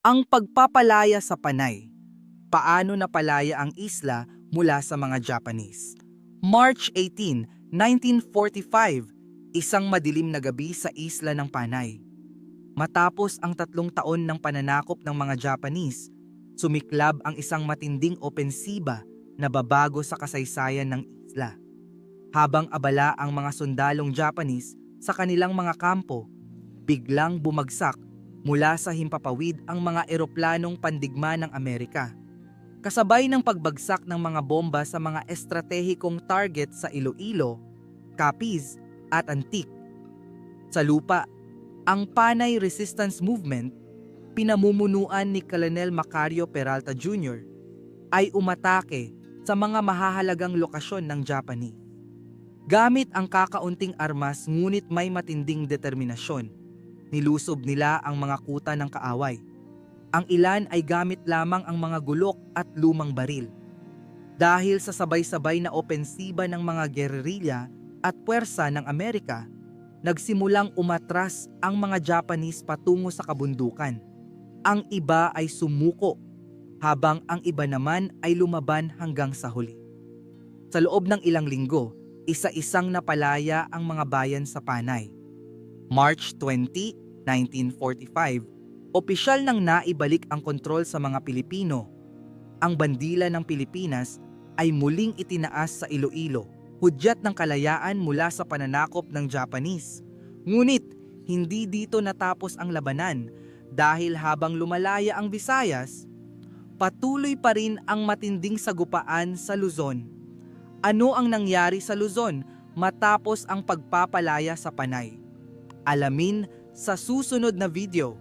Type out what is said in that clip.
Ang pagpapalaya sa Panay. Paano napalaya ang isla mula sa mga Japanese? March 18, 1945, isang madilim na gabi sa isla ng Panay. Matapos ang 3 taon ng pananakop ng mga Japanese, sumiklab ang isang matinding opensiba na babago sa kasaysayan ng isla. Habang abala ang mga sundalong Japanese sa kanilang mga kampo, biglang bumagsak mula sa himpapawid ang mga eroplanong pandigma ng Amerika. Kasabay ng pagbagsak ng mga bomba sa mga estratehikong target sa Iloilo, Capiz at Antique. Sa lupa, ang Panay Resistance Movement, pinamumunuan ni Colonel Macario Peralta Jr., ay umatake sa mga mahahalagang lokasyon ng Japanese. Gamit ang kakaunting armas ngunit may matinding determinasyon, nilusob nila ang mga kuta ng kaaway. Ang ilan ay gamit lamang ang mga gulok at lumang baril. Dahil sa sabay-sabay na opensiba ng mga gerilya at puwersa ng Amerika, nagsimulang umatras ang mga Japanese patungo sa kabundukan. Ang iba ay sumuko, habang ang iba naman ay lumaban hanggang sa huli. Sa loob ng ilang linggo, isa-isang napalaya ang mga bayan sa Panay. March 20, 1945, opisyal nang naibalik ang kontrol sa mga Pilipino. Ang bandila ng Pilipinas ay muling itinaas sa Iloilo, hudyat ng kalayaan mula sa pananakop ng Japanese. Ngunit hindi dito natapos ang labanan dahil habang lumalaya ang Visayas, patuloy pa rin ang matinding sagupaan sa Luzon. Ano ang nangyari sa Luzon matapos ang pagpapalaya sa Panay? Alamin sa susunod na video.